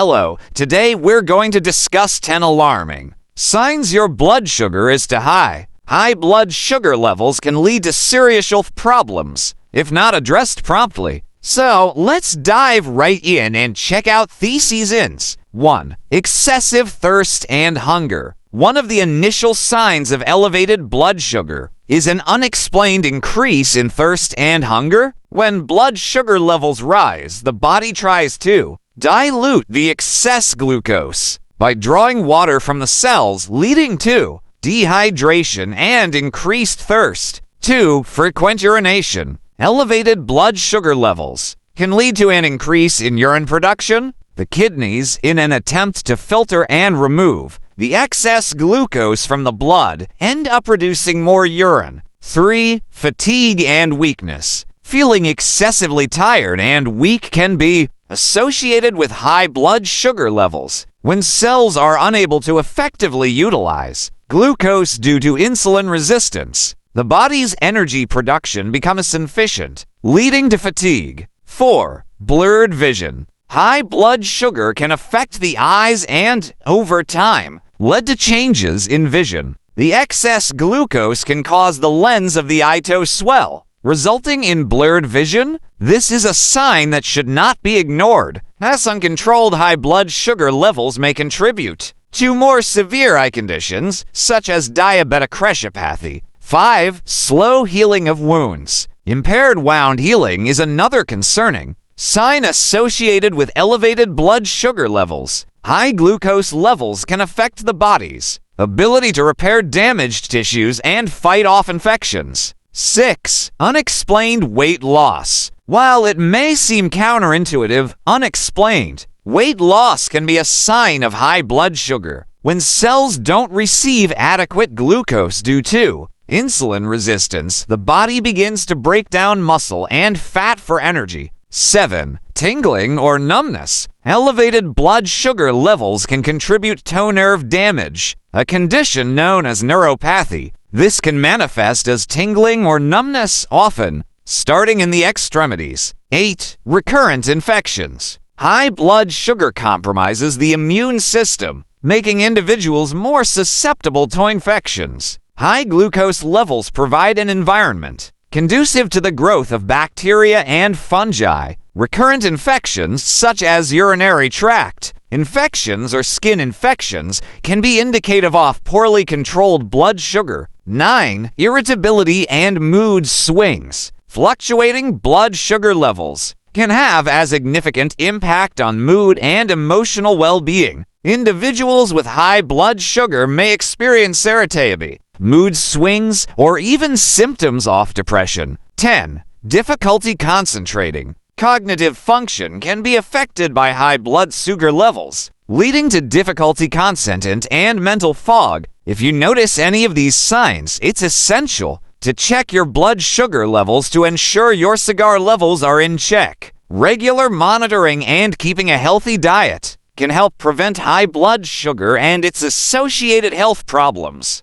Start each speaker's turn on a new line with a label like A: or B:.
A: Hello, today we're going to discuss 10 alarming signs your blood sugar is too high. High blood sugar levels can lead to serious health problems if not addressed promptly. So let's dive right in and check out these reasons. 1. Excessive thirst and hunger. One of the initial signs of elevated blood sugar is an unexplained increase in thirst and hunger. When blood sugar levels rise, the body tries to dilute the excess glucose by drawing water from the cells, leading to dehydration and increased thirst. 2. Frequent urination. Elevated blood sugar levels can lead to an increase in urine production. The kidneys, in an attempt to filter and remove the excess glucose from the blood, end up producing more urine. 3. Fatigue and weakness. Feeling excessively tired and weak can be associated with high blood sugar levels. When cells are unable to effectively utilize glucose due to insulin resistance, the body's energy production becomes insufficient, leading to fatigue. 4. Blurred vision. High blood sugar can affect the eyes and, over time, lead to changes in vision. The excess glucose can cause the lens of the eye to swell, resulting in blurred vision. This is a sign that should not be ignored, as uncontrolled high blood sugar levels may contribute to more severe eye conditions, such as diabetic retinopathy. 5. Slow healing of wounds. Impaired wound healing is another concerning sign associated with elevated blood sugar levels. High glucose levels can affect the body's ability to repair damaged tissues and fight off infections. 6. Unexplained weight loss. While it may seem counterintuitive, unexplained weight loss can be a sign of high blood sugar. When cells don't receive adequate glucose due to insulin resistance, the body begins to break down muscle and fat for energy. 7. Tingling or numbness. Elevated blood sugar levels can contribute to nerve damage, a condition known as neuropathy. This can manifest as tingling or numbness, often starting in the extremities. 8. Recurrent infections. High blood sugar compromises the immune system, making individuals more susceptible to infections. High glucose levels provide an environment conducive to the growth of bacteria and fungi. Recurrent infections, such as urinary tract infections or skin infections, can be indicative of poorly controlled blood sugar. 9. Irritability and mood swings. Fluctuating blood sugar levels can have a significant impact on mood and emotional well-being. Individuals with high blood sugar may experience irritability, mood swings, or even symptoms of depression. 10. Difficulty concentrating. Cognitive function can be affected by high blood sugar levels, leading to difficulty concentrating and mental fog. If you notice any of these signs, it's essential to check your blood sugar levels to ensure your sugar levels are in check. Regular monitoring and keeping a healthy diet can help prevent high blood sugar and its associated health problems.